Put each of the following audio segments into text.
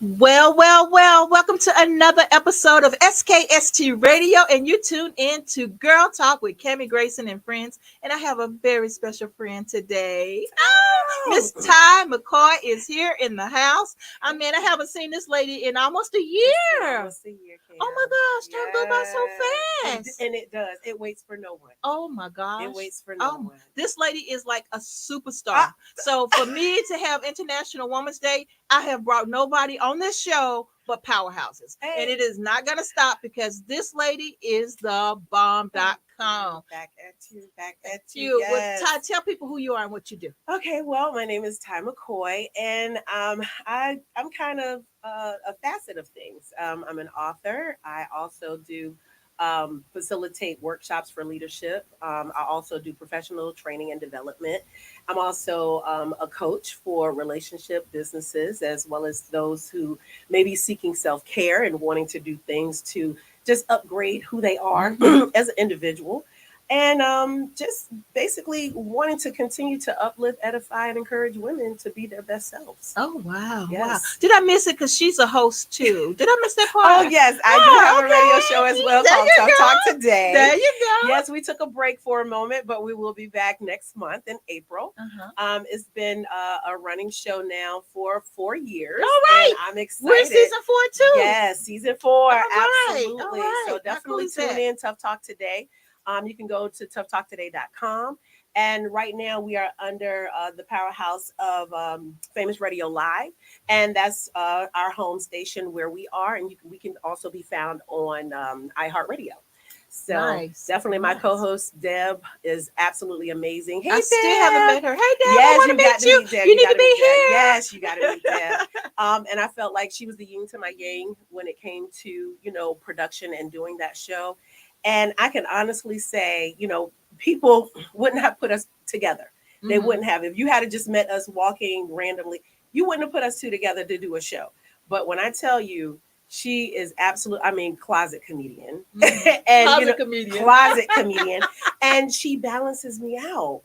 Well. Welcome to another episode of SKST Radio, and you tune in to Girl Talk with Cammie Grayson and friends. And I have a very special friend today. Miss McCoy is here in the house. I mean, I haven't seen this lady in almost a year. Almost a year, Cam. Oh my gosh, time goes by so fast. And it does. It waits for no one. Oh my gosh. It waits for no one. This lady is like a superstar. So for me to have International Women's Day, I have brought nobody on this show but powerhouses. Hey. And it is not going to stop because this lady is the bomb.com. Back at you. Yes. Well, tell people who you are and what you do. Okay, well, my name is Ty McCoy, and I'm kind of a facet of things. I'm an author. I also do facilitate workshops for leadership. I also do professional training and development. I'm also a coach for relationship businesses, as well as those who may be seeking self-care and wanting to do things to just upgrade who they are as an individual. And just basically wanting to continue to uplift, edify, and encourage women to be their best selves. Oh, wow. Yes. Wow. Did I miss it? Because she's a host, too. Did I miss that part? Oh, yes. I do have a radio show as well called Tough Talk Today. There you go. Yes, we took a break for a moment, but we will be back next month in April. It's been a running show now for 4 years. All right. I'm excited. We're season 4, too. Yes, season 4. Right. Absolutely. All right. So definitely tune in, Tough Talk Today. You can go to toughtalktoday.com. And right now we are under the powerhouse of Famous Radio Live. And that's our home station where we are. And we can also be found on iHeartRadio. So definitely my co-host, Deb, is absolutely amazing. Hey, I Deb. still haven't met her. Hey, Deb, yes, I want to meet you. Deb. You need to be here. Yes, you got to meet Deb. And I felt like she was the yin to my yang when it came to, production and doing that show. And I can honestly say, people wouldn't have put us together. They wouldn't have. If you had just met us walking randomly, you wouldn't have put us two together to do a show. But when I tell you, she is closet comedian. And closet comedian. And she balances me out,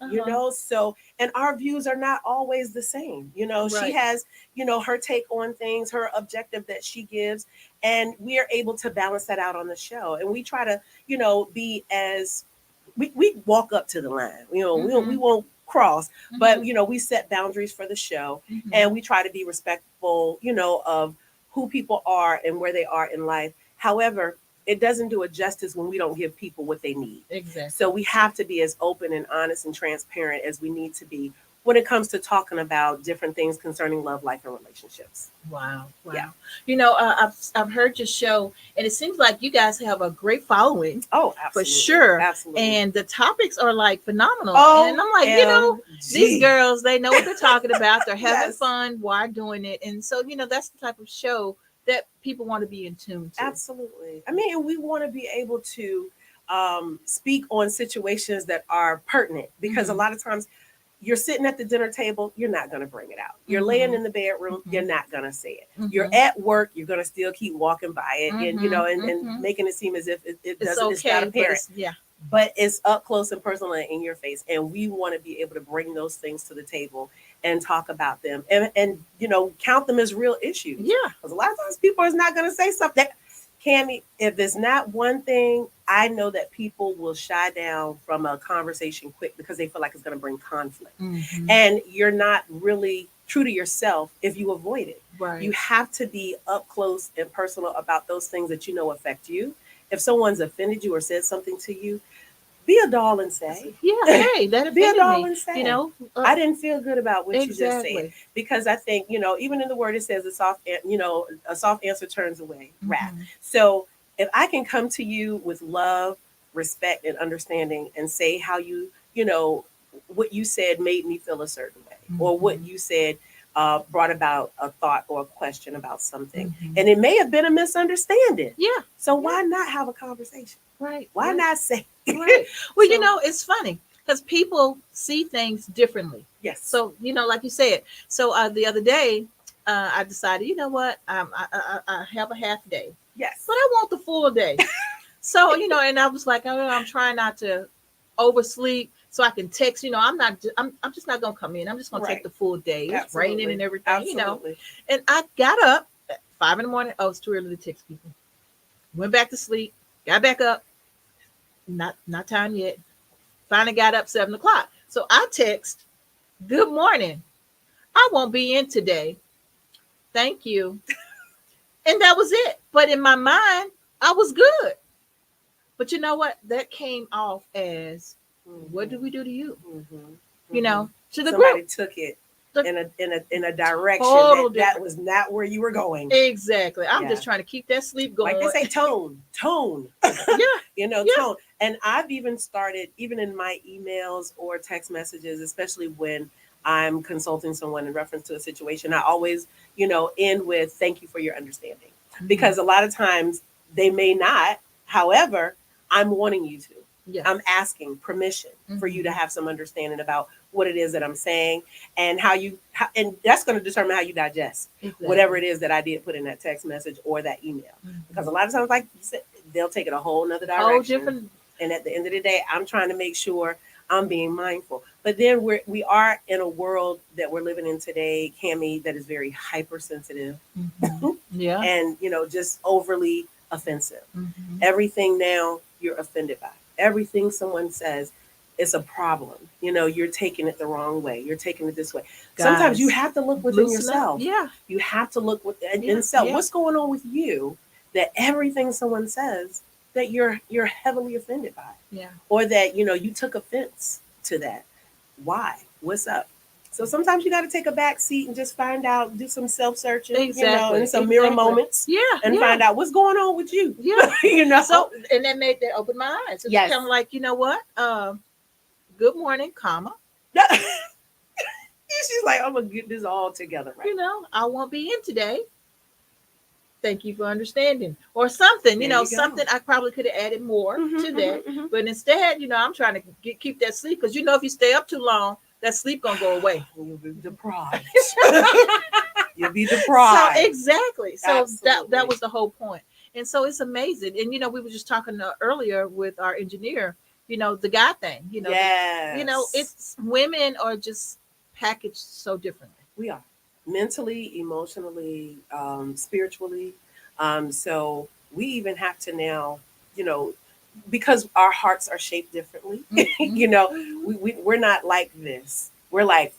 So, and our views are not always the same. She has, her take on things, her objective that she gives. And we are able to balance that out on the show. And we try to, be as we walk up to the line. We won't cross, but we set boundaries for the show, and we try to be respectful, of who people are and where they are in life. However, it doesn't do it justice when we don't give people what they need. Exactly. So we have to be as open and honest and transparent as we need to be when it comes to talking about different things concerning love, life, and relationships. Wow. Yeah. I've heard your show, and it seems like you guys have a great following. Oh, absolutely. For sure. Absolutely. And the topics are like phenomenal. Oh, and I'm like, these girls, they know what they're talking about. They're having fun while doing it. And so, that's the type of show that people want to be in tune to. Absolutely. We want to be able to speak on situations that are pertinent, because a lot of times you're sitting at the dinner table, you're not going to bring it out. You're laying in the bedroom, you're not going to say it. You're at work, you're going to still keep walking by it, and making it seem as if it doesn't, it's not apparent. But it's up close and personal and in your face. And we want to be able to bring those things to the table and talk about them and count them as real issues. Yeah. Because a lot of times people is not going to say something. Cammie, if there's not one thing, I know that people will shy down from a conversation quick because they feel like it's going to bring conflict. And you're not really true to yourself if you avoid it. Right. You have to be up close and personal about those things that affect you. If someone's offended you or said something to you, be a doll and say, hey, that be a doll me. and say, I didn't feel good about what you just said. Because I think, even in the word, it says a soft answer turns away wrath. So if I can come to you with love, respect, and understanding and say how what you said made me feel a certain way, or what you said brought about a thought or a question about something. And it may have been a misunderstanding. Yeah. So why not have a conversation? Right. Why not say? Right. Well, it's funny because people see things differently. Yes. So, like you said, so the other day, I decided, you know what, I have a half day. Yes. But I want the full day. So, and I was like, I'm trying not to oversleep so I can text, I'm just not going to come in. I'm just going to take the full day. It's raining and everything, And I got up 5 in the morning. Oh, it's too early to text people. Went back to sleep. Got back up. Not time yet. Finally got up 7 o'clock. So I text, "Good morning. I won't be in today. Thank you." And that was it. But in my mind, I was good. But you know what? That came off as, what did we do to you? You know, to the Somebody group. took it The in a direction total that was not where you were going. Exactly. I'm Yeah. just trying to keep that sleep going. Like they say, tone. Yeah. You know, Yeah. tone. And I've even started, even in my emails or text messages, especially when I'm consulting someone in reference to a situation, I always, end with "thank you for your understanding," because a lot of times they may not. However, I'm wanting you to. Yes. I'm asking permission for you to have some understanding about what it is that I'm saying, and and that's going to determine how you digest whatever it is that I did put in that text message or that email. Because a lot of times, like you said, they'll take it a whole nother direction. And at the end of the day, I'm trying to make sure I'm being mindful. But then we are in a world that we're living in today, Cammie, that is very hypersensitive. Yeah. And, just overly offensive. Everything now you're offended by. Everything someone says is a problem. You're taking it the wrong way. You're taking it this way. Guys, sometimes you have to look within yourself. Yeah. You have to look within self. What's going on with you that everything someone says that you're heavily offended by? Yeah. Or that, you took offense to that. Why? What's up? So sometimes you got to take a back seat and just find out, do some self-searching, and some mirror moments. Yeah. And find out what's going on with you. Yeah. So, and that opened my eyes. It's Yes. kind of like, you know what? Good morning, comma. She's like, I'm going to get this all together, right? I won't be in today. Thank you for understanding. Or something, something I probably could have added more to that. But instead, I'm trying to keep that sleep, because if you stay up too long, that sleep gonna go away. You'll be deprived. You'll be deprived. So exactly. So Absolutely. that was the whole point. And so it's amazing. And we were just talking earlier with our engineer, the guy thing. Yes. It's women are just packaged so differently. We are mentally, emotionally, spiritually. So we even have to now, because our hearts are shaped differently. We're not like this. We're like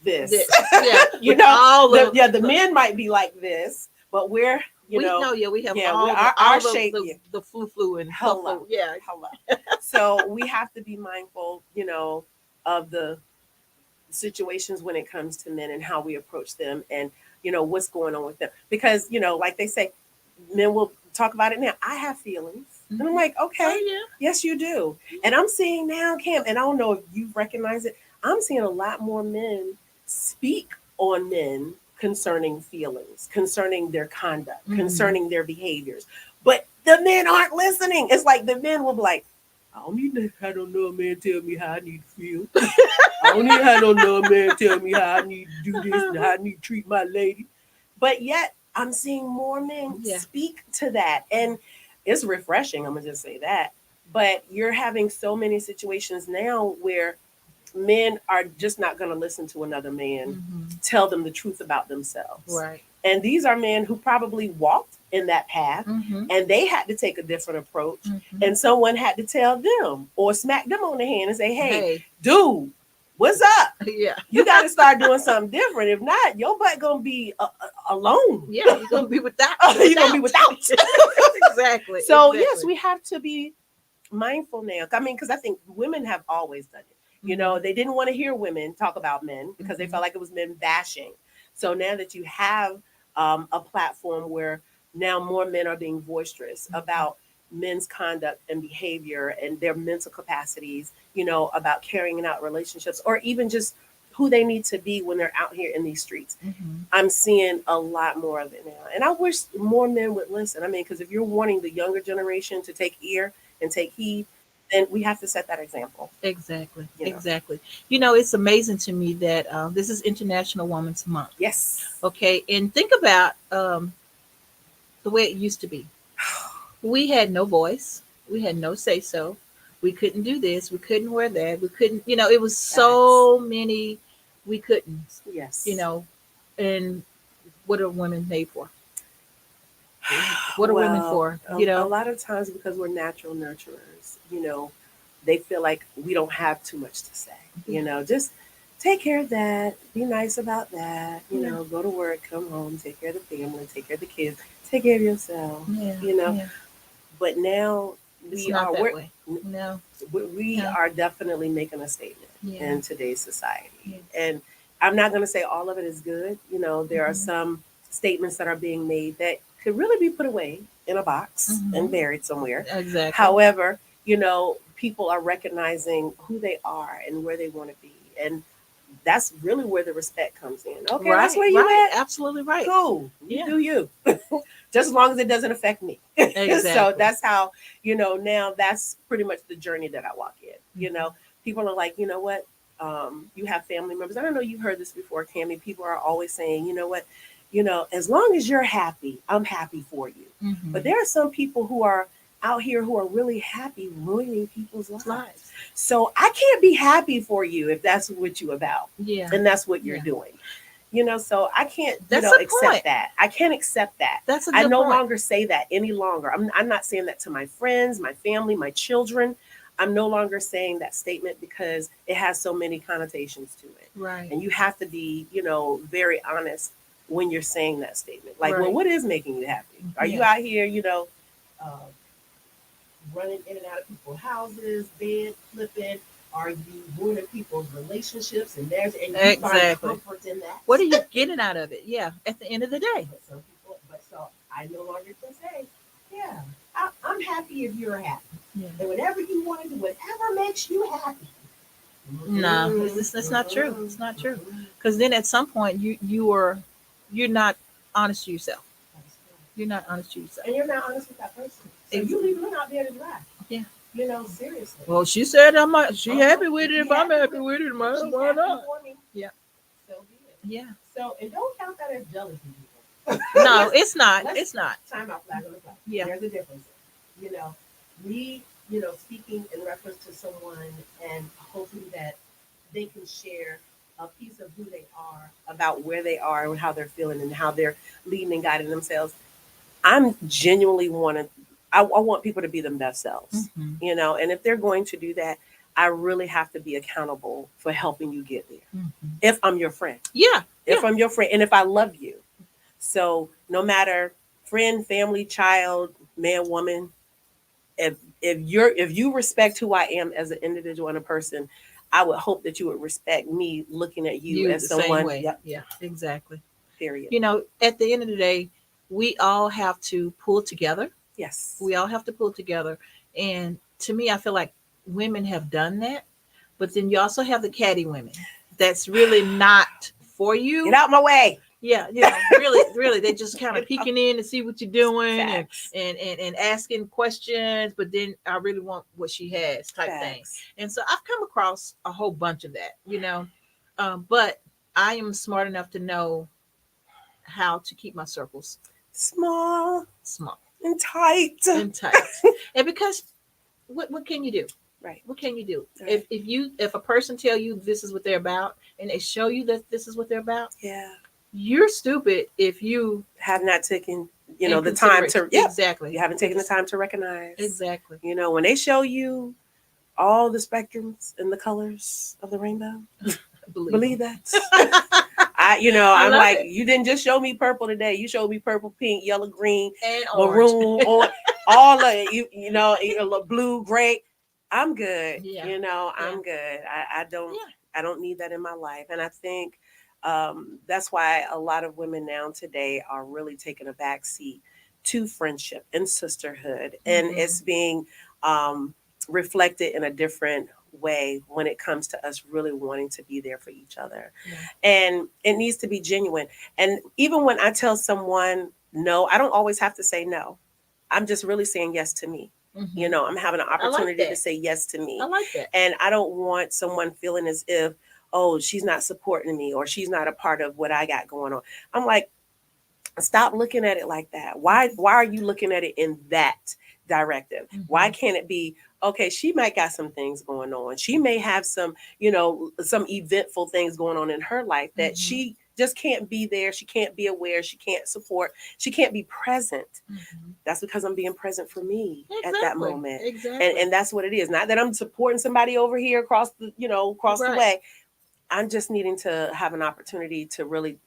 this. Yeah. The men might be like this, but we're we have our shape, the flu and hello. Yeah. Hello. So we have to be mindful, of the situations when it comes to men and how we approach them, and what's going on with them, because like they say, men will talk about it now. I have feelings. And I'm like, okay, yes, you do. And I'm seeing now, Cam, and I don't know if you recognize it, I'm seeing a lot more men speak on men concerning feelings, concerning their conduct, concerning their behaviors. But the men aren't listening. It's like the men will be like, I don't know a man tell me how I need to feel. I don't need to know a man tell me how I need to do this and how I need to treat my lady. But yet I'm seeing more men speak to that. And it's refreshing. I'm going to just say that. But you're having so many situations now where men are just not going to listen to another man tell them the truth about themselves. Right. And these are men who probably walked in that path, and they had to take a different approach. And someone had to tell them or smack them on the hand and say, hey, dude, what's up? Yeah. You got to start doing something different. If not, your butt going to be alone. Yeah, you're going to be without. You're going to be without. Exactly. So, yes, we have to be mindful now. I mean, because I think women have always done it. They didn't want to hear women talk about men because they felt like it was men bashing. So now that you have a platform where now more men are being boisterous about men's conduct and behavior and their mental capacities, about carrying out relationships, or even just who they need to be when they're out here in these streets. I'm seeing a lot more of it now. And I wish more men would listen. I mean, because if you're wanting the younger generation to take ear and take heed, then we have to set that example. Exactly. Exactly. It's amazing to me that this is International Women's Month. Yes. Okay. And think about the way it used to be. We had no voice. We had no say so. We couldn't do this. We couldn't wear that. We couldn't, it was so many we couldn't. Yes. And what are women made for? What are women Well, for? a lot of times because we're natural nurturers, they feel like we don't have too much to say. Just take care of that, be nice about that, Yeah. go to work, come home, take care of the family, take care of the kids, take care of yourself, Yeah, yeah. But now It's we not are that we're, way. No, we no. are definitely making a statement Yeah. in today's society. Yes. And I'm not going to say all of it is good. There are Mhm. some statements that are being made that could really be put away in a box and Mhm. buried somewhere. Exactly. However, people are recognizing who they are and where they want to be. And that's really where the respect comes in. Okay, that's Right, where you right. at? Absolutely right. Cool. You Yeah. do you. Just as long as it doesn't affect me. So Exactly. that's how, now that's pretty much the journey that I walk in. People are like, you know what? You have family members. I don't know you've heard this before, Cammie. People are always saying, you know what? As long as you're happy, I'm happy for you. But Mhm. there are some people who are out here who are really happy ruining people's lives. Lives. So I can't be happy for you if that's what you're about Yeah. and that's what you're Yeah. doing. So I can't, That's a accept point. that. I can't accept that. That's a I good no point. longer say that any longer. I'm not saying that to my friends, my family, my children. I'm no longer saying that statement because it has so many connotations to it. Right. And you have to be, very honest when you're saying that statement. Like, well, Right. what is making you happy? Are you Yeah. out here, uh, running in and out of people's houses, bed flipping? Are you ruining people's relationships and marriage? And you find Exactly. comfort in that? What are you getting out of it? Yeah. At the end of the day. But some people, but so I no longer can say, yeah, I'm happy if you're happy. Yeah. And whatever you want to do, whatever makes you happy. No, it's not true. It's not true. Because then at some point you're not honest to yourself. You're not honest to yourself. And you're not honest with that person. So you leave them out there to dry. Yeah. Seriously. Well, she said I'm not, she happy with it. If I'm happy with it, why not? Yeah. So be it. Yeah. So, and don't count that as jealousy, No, it's not. It's not. Time out, flag on the play. Yeah. There's a difference. Me, speaking in reference to someone and hoping that they can share a piece of who they are, about where they are and how they're feeling and how they're leading and guiding themselves. I'm genuinely I want people to be them themselves, Mhm. And if they're going to do that, I really have to be accountable for helping you get there. Mhm. If I'm your friend, Yeah. if I'm your friend, and if I love you. So no matter friend, family, child, man, woman, if you respect who I am as an individual and a person, I would hope that you would respect me looking at you You as the same someone. way. Yep. Yeah. Exactly. Period. At the end of the day, we all have to pull together. Yes. We all have to pull together. And to me, I feel like women have done that. But then you also have the catty women that's really not for you. Get out my way. Yeah, really, they just kind of peeking in to see what you're doing Facts. and asking questions, but then I really want what she has type thing. Facts. And so I've come across a whole bunch of that. But I am smart enough to know how to keep my circles Small small and tight. and tight. And because what can you do? Right. What can you do? Right. If a person tell you this is what they're about and they show you that this is what they're about, Yeah. you're stupid if you Have not taken, in the time to. consideration. Yep. Exactly. You haven't taken the time to recognize. Exactly. When they show you all the spectrums and the colors of the rainbow, believe that. I'm like, it. you didn't just show me purple today. You showed me purple, pink, yellow, green, And maroon, orange. all of it. Blue, gray. I'm good. Yeah. I'm good. I don't. Yeah. I don't need that in my life. And I think that's why a lot of women now today are really taking a back seat to friendship and sisterhood, and it's being reflected in a different way when it comes to us really wanting to be there for each other. Yeah. And it needs to be genuine. And even when I tell someone no, I don't always have to say no. I'm just really saying yes to me. I'm having an opportunity to say yes to me. I like that. And I don't want someone feeling as if, oh, she's not supporting me or she's not a part of what I got going on. I'm like, stop looking at it like that. Why are you looking at it in that directive? Why can't it be, okay, she might got some things going on. She may have some, some eventful things going on in her life that she just can't be there. She can't be aware. She can't support. She can't be present. Mhm. That's because I'm being present for me at that Exactly. moment. Exactly. And that's what it is. Not that I'm supporting somebody over here across the Right. way. I'm just needing to have an opportunity to really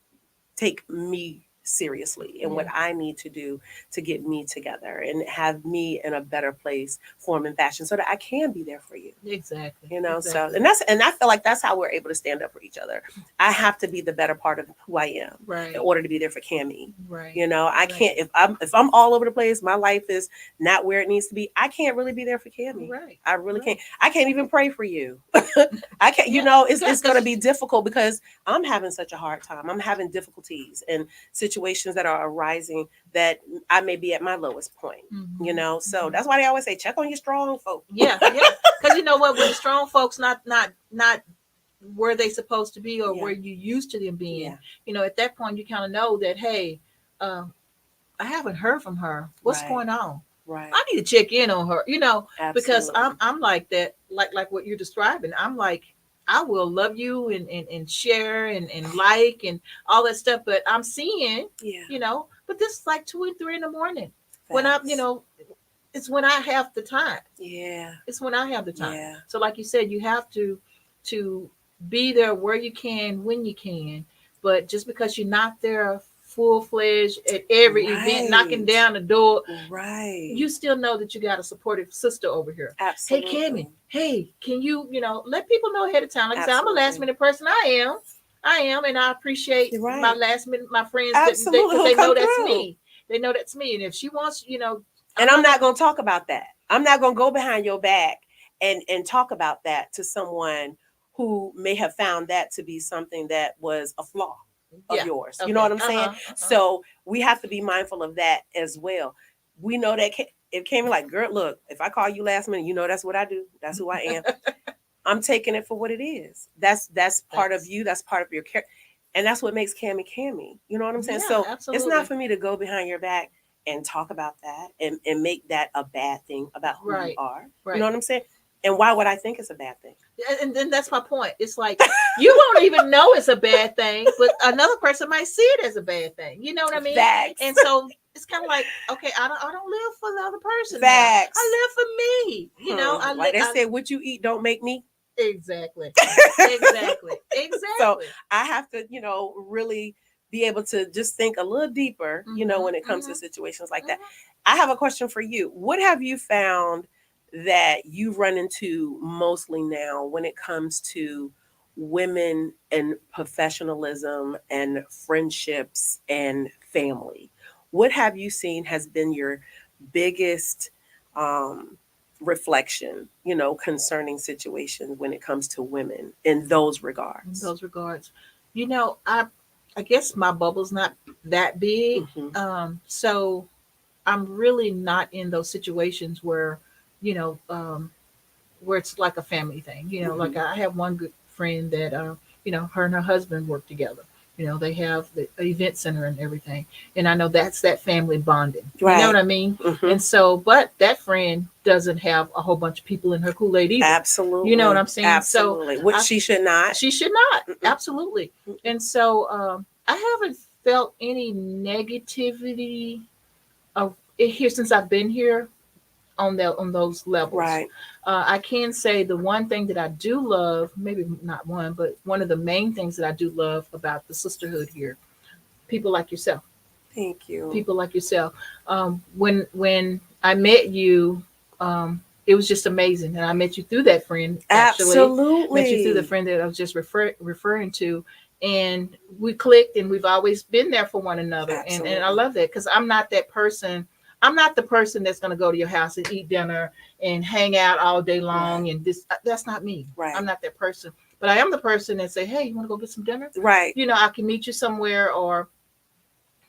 take me seriously and what Yeah. I need to do to get me together and have me in a better place, form and fashion, so that I can be there for you. Exactly. So Exactly. and I feel like that's how we're able to stand up for each other. I have to be the better part of who I am Right. in order to be there for Cammy. Right. I Right. can't if I'm all over the place, my life is not where it needs to be. I can't really be there for Cammy. Right. I really Right. can't. I can't even pray for you. I can't. Yeah. It's Yeah. it's going to be difficult because I'm having such a hard time. I'm having difficulties and situations that are arising that I may be at my lowest point. So that's why they always say check on your strong folk. Yeah. Yeah. Because you know what, when the strong folks not where they supposed to be or Yeah. where you used to them being, Yeah. at that point you kind of know that, hey, I haven't heard from her. What's Right. going on? Right. I need to check in on her, because Absolutely. I'm like that, like what you're describing. I'm like, I will love you and share and like and all that stuff, but I'm seeing, Yeah. but this is like 2 and 3 in the morning when I'm, Facts. it's when I have the time. Yeah. It's when I have the time. Yeah. So like you said, you have to be there where you can when you can, but just because you're not there full fledged at every event, knocking Right. down the door, Right. you still know that you got a supportive sister over here. Hey, Absolutely. Cammy, hey, can you, let people know ahead of time? Like I said, I'm a Absolutely. last minute person. I am, and I appreciate You're right. my last minute, my friends, Absolutely. because they Come know that's through. me. They know that's me. And if she wants, And I'm not going to talk about that. I'm not going to go behind your back and talk about that to someone who may have found that to be something that was a flaw of yeah, yours. okay. You know what I'm saying? Uh-huh. So we have to be mindful of that as well. We know that it came like, girl, look, if I call you last minute, that's what I do. That's who I am. I'm taking it for what it is. That's part of you. That's part of your character. And that's what makes Cammy Cammy. You know what I'm saying? Yeah, So absolutely. it's not for me to go behind your back and talk about that and make that a bad thing about who you are. Right. You know what I'm saying? And why would I think it's a bad thing? And then that's my point. It's like you won't even know it's a bad thing, but another person might see it as a bad thing. You know what I mean? Facts. And so it's kind of like, okay, I don't live for the other person. Facts. Now. I live for me. Like they say, what you eat don't make me. Exactly. Exactly. So I have to, really be able to just think a little deeper, when it comes to situations like that. I have a question for you. What have you found that you run into mostly now when it comes to women and professionalism and friendships and family? What have you seen has been your biggest reflection, concerning situations when it comes to women in those regards? In those regards, I guess my bubble's not that big, so I'm really not in those situations where, you know, where it's like a family thing. Like I have one good friend that, her and her husband work together. They have the event center and everything, and I know that's that family bonding. Right. You know what I mean? And so, but that friend doesn't have a whole bunch of people in her Kool-Aid either. Absolutely. You know what I'm saying? Absolutely. So Which she should not. She should not. Absolutely. And so, I haven't felt any negativity of here since I've been here on those levels. Right. I can say the one thing that I do love, maybe not one, but one of the main things that I do love about the sisterhood here, people like yourself. Thank you. People like yourself. When I met you, it was just amazing, and I met you through that friend. Actually, Absolutely. met you through the friend that I was just referring to, and we clicked, and we've always been there for one another. And I love that because I'm not that person. I'm not the person that's going to go to your house and eat dinner and hang out all day long. Right. And that's not me. Right. I'm not that person. But I am the person that say, hey, you want to go get some dinner? Right. I can meet you somewhere, or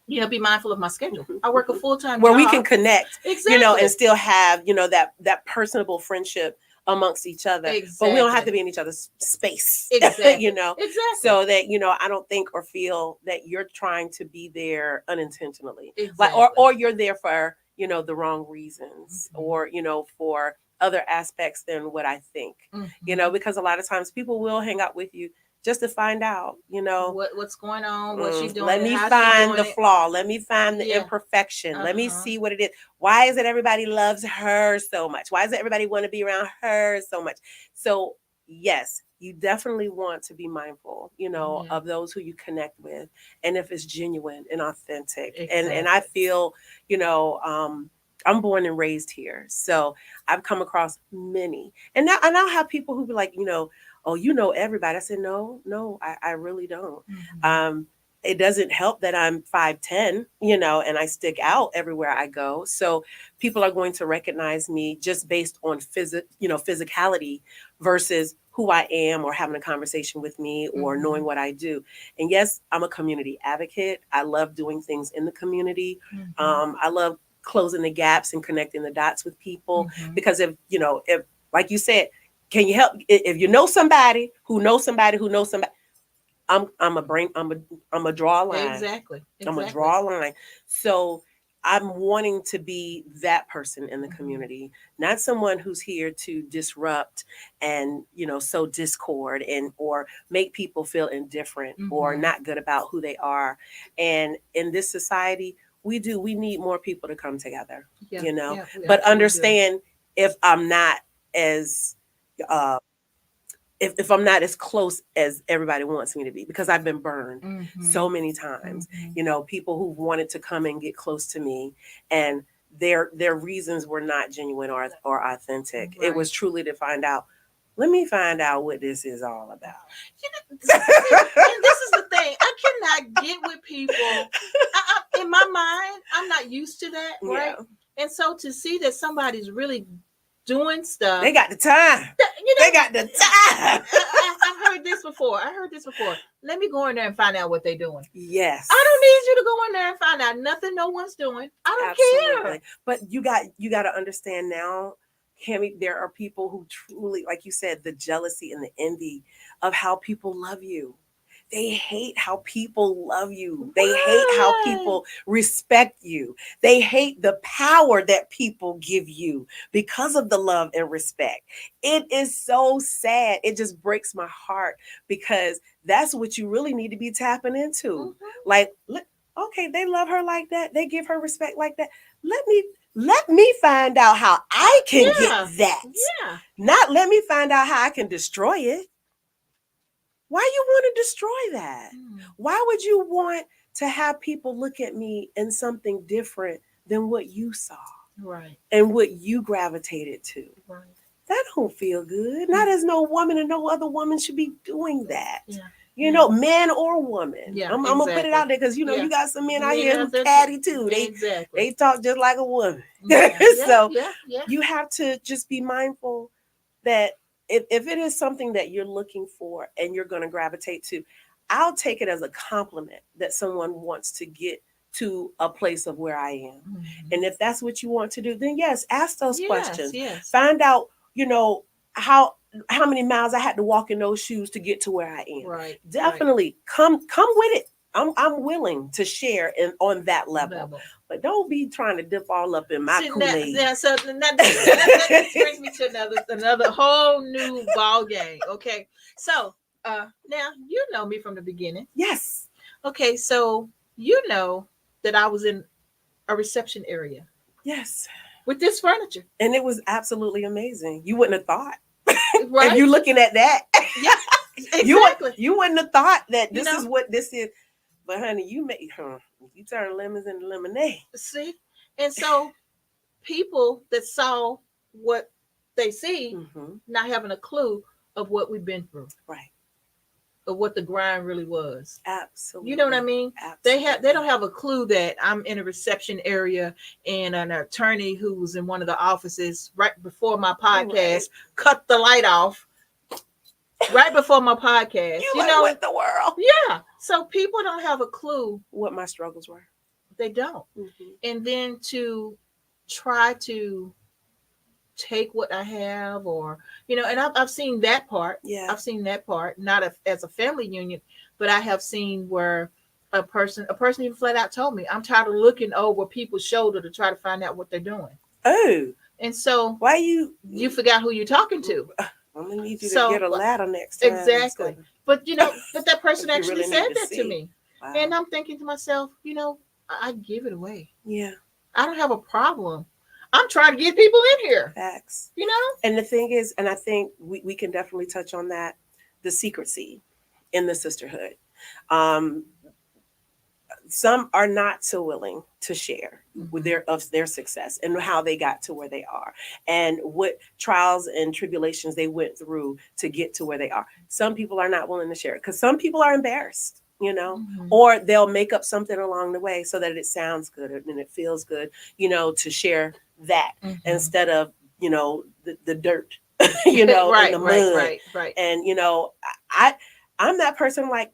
be mindful of my schedule. I work a full-time where job. we can connect, exactly. And still have, that personable friendship amongst each other. Exactly. But we don't have to be in each other's space. Exactly. Exactly. So that, I don't think or feel that you're trying to be there unintentionally. Exactly. Like, or you're there for, the wrong reasons, or, for other aspects than what I think. Because a lot of times people will hang out with you just to find out, what's going on, what she doing, let and me how she find doing the it. flaw. Let me find the Yeah. imperfection. Let me Uh-huh. see what it is. Why is it everybody loves her so much? Why does everybody want to be around her so much? So, yes, you definitely want to be mindful, Yeah. of those who you connect with, and if it's genuine and authentic. And I Exactly. feel, I'm born and raised here. So I've come across many. And now and I'll have people who be like, oh, everybody. I said, no, I really don't. Mhm. Um, it doesn't help that I'm 5'10", and I stick out everywhere I go. So people are going to recognize me just based on physicality versus who I am, or having a conversation with me, or Mhm. knowing what I do. And yes, I'm a community advocate. I love doing things in the community. Mhm. I love closing the gaps and connecting the dots with people, Mhm. because if like you said, can you help? If you know somebody who knows somebody who knows somebody, I'm a draw a line. Exactly. I'm a Exactly. draw a line. So I'm wanting to be that person in the Mhm. community, not someone who's here to disrupt and sow discord, and or make people feel indifferent or Mhm. not good about who they are. And in this society, we need more people to come together, Yeah. Yeah. We but absolutely do. understand if I'm not as uh, if I'm not as close as everybody wants me to be, because I've been burned Mhm. so many times. Mhm. People who wanted to come and get close to me, and their reasons were not genuine or authentic. It Right. was truly to find out. Let me find out what this is all See, about. and this is the thing. I cannot get with people. In my mind, I'm not used to that, right? Yeah, And so to see that somebody's really doing stuff, they got the time. you They know, got the time. I've heard this before. I heard this before. Let me go in there and find out what they're doing. I don't Yes. need you to go in there and find out nothing no one's doing. I don't care. Absolutely. But you got to understand now, Cammy, there are people who truly, like you said, the jealousy and the envy of how people love you. They hate how people love you. They hate how Why? people respect you. They hate the power that people give you because of the love and respect. It is so sad. It just breaks my heart, because that's what you really need to be tapping into. Mhm. Like, okay, they love her like that. They give her respect like that. Let me find out how I can get Yeah. that. Yeah. Not let me find out how I can destroy it. Why you want to destroy that? Mm. Why would you want to have people look at me in something different than what you saw Right. and what you gravitated to? Right. That don't feel good. Not as no woman, and no other woman should be doing that. Yeah. Yeah. Man or woman. Yeah. I'm gonna put it Exactly. out there, because Yeah. you got some men out Men here out who there too. catty too. They Exactly. they talk just like a woman. Yeah. Yeah. So Yeah. Yeah. you have to just be mindful that if it is something that you're looking for and you're going to gravitate to, I'll take it as a compliment that someone wants to get to a place of where I am. Mhm. And if that's what you want to do, then yes, ask those Yes. questions. Yes. Find out, how many miles I had to walk in those shoes to get to where I am. Right. Right. Definitely come with it. I'm willing to share on that level. Level. But don't be trying to dip all up in my See, Kool-Aid. so that brings me to another whole new ball game. Okay, so now you know me from the beginning. Yes. Okay, so you know that I was in a reception area Yes. with this furniture, And it was absolutely amazing. You wouldn't have thought. If right? you're looking at that, Yeah, you exactly. you wouldn't have thought that You this know, is what this is. But honey, you turn lemons into lemonade. see, and so people that saw what they see, Mm-hmm. not having a clue of what we've been through, Right. of what the grind really was. You know what I Absolutely. mean? They Absolutely. don't have a clue that I'm in a reception area, and an attorney who was in one of the offices right before my Right. podcast cut the light off right before my podcast. You You like know, what the world? yeah. So people don't have a clue. What my struggles were. They don't. Mm-hmm. And then to try to take what I have, or and I've seen that part. Yeah. I've seen that part, not as a family union, but I have seen where a person even flat out told me, I'm tired of looking over people's shoulder to try to find out what they're doing. Oh, And so why you? you forgot who you're talking to. I'm gonna need you to So get a ladder next time. exactly. But but that person if you actually really said need to that to see. me. Wow. And I'm thinking to myself, I'd give it away. Yeah, I don't have a problem. I'm trying to get people in here, facts. you know? And the thing is, and I think we can definitely touch on that, the secrecy in the sisterhood. Um, some are not so willing to share with their success and how they got to where they are and what trials and tribulations they went through to get to where they are. Some people are not willing to share it because some people are embarrassed, or they'll make up something along the way so that it sounds good and it feels good, to share that instead of the dirt, Right, and the right, mud. right, right. And I I'm that person, like,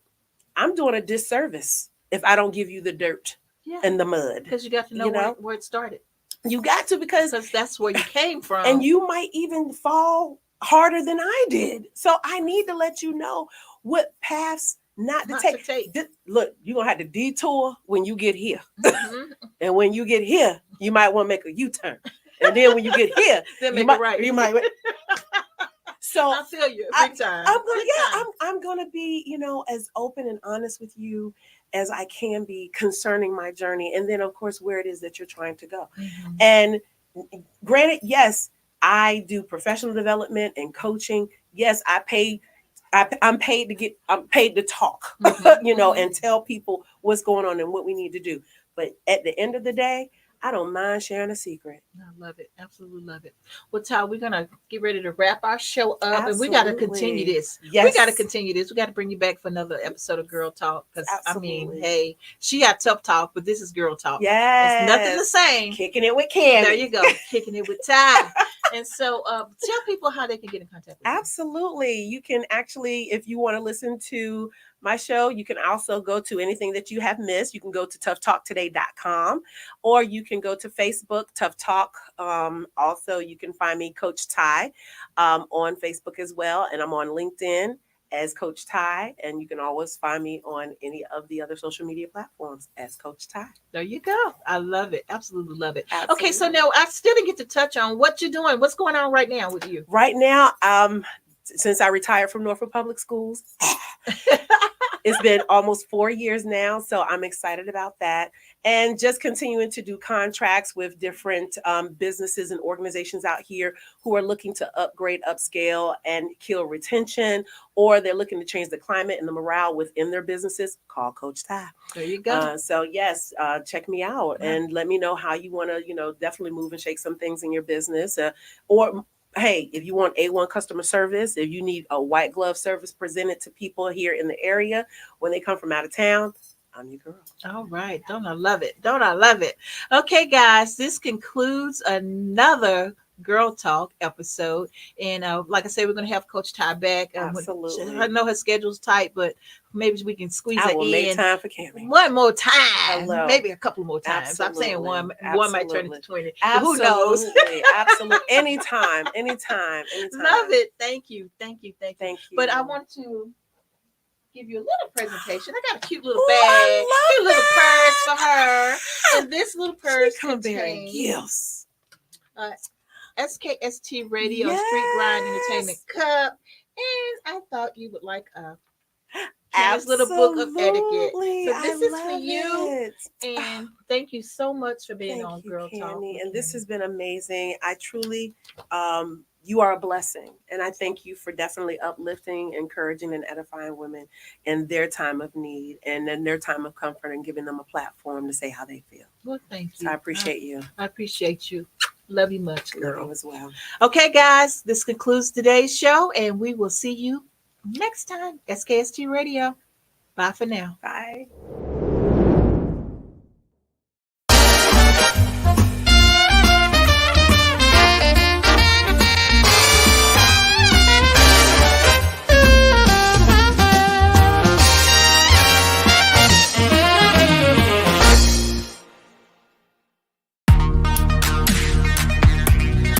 I'm doing a disservice if I don't give you the dirt Yeah, and the mud. because you got to know where it started. You got to, because That's where you came from. and you might even fall harder than I did. So I need to let you know what paths not to take. Look, you're going to have to detour when you get here. And when you get here, you might want to make a U-turn. And then when you get here, then make it right. You might. So I feel you big time. I'm gonna be, as open and honest with you as I can be concerning my journey, and then of course where it is that you're trying to go. And granted, yes, I do professional development and coaching. Yes, I'm paid to talk, and tell people what's going on and what we need to do. But at the end of the day, I don't mind sharing a secret. I love it. Absolutely love it. Well, Ty, we're going to get ready to wrap our show up. Absolutely. And we got to continue this. Yes. We got to continue this. We got to bring you back for another episode of Girl Talk. Because, hey, she got tough talk, but this is Girl Talk. Yes. It's nothing the same. Kicking it with Cami. There you go. Kicking it with Ty. And so tell people how they can get in contact with you. Absolutely. You can actually, if you want to listen to my show, you can also go to anything that you have missed. You can go to toughtalktoday.com, or you can go to Facebook, Tough Talk. Also, you can find me, Coach Ty, on Facebook as well. And I'm on LinkedIn as Coach Ty. And you can always find me on any of the other social media platforms as Coach Ty. There you go. I love it. Absolutely love it. Absolutely. Okay, so now I still didn't get to touch on what you're doing. What's going on right now with you? Right now, since I retired from Norfolk Public Schools, it's been almost 4 years now. So I'm excited about that. And just continuing to do contracts with different businesses and organizations out here who are looking to upgrade, upscale, and kill retention, or they're looking to change the climate and the morale within their businesses. Call Coach Ty. There you go. So yes, check me out and let me know how you want to, definitely move and shake some things in your business, or hey, if you want A1 customer service, if you need a white glove service presented to people here in the area when they come from out of town, I'm your girl. All right. Don't I love it? Don't I love it? Okay, guys, this concludes another Girl Talk episode. And like I said, we're going to have Coach Ty back. Absolutely. I know her schedule's tight, but maybe we can squeeze I her will in. Make time for Cami. One more time. Hello. Maybe a couple more times. Absolutely. I'm saying one might turn into 20. Absolutely. Who knows? Absolutely. Anytime. Love it. Thank you. Thank you. But I want to give you a little presentation. I got a cute little bag, cute little purse for her. And this little purse contains gifts. SKST Radio Street Grind Entertainment Cup. And I thought you would like Cammy's little book of etiquette. So this is for you. And thank you so much for being on Girl Talk. And this has been amazing. I truly, you are a blessing. And I thank you for definitely uplifting, encouraging, and edifying women in their time of need and in their time of comfort and giving them a platform to say how they feel. Well, thank you. So I appreciate you. I appreciate you. Love you much, girl. Love you as well. Okay, guys, this concludes today's show, and we will see you next time. SKST Radio. Bye for now. Bye.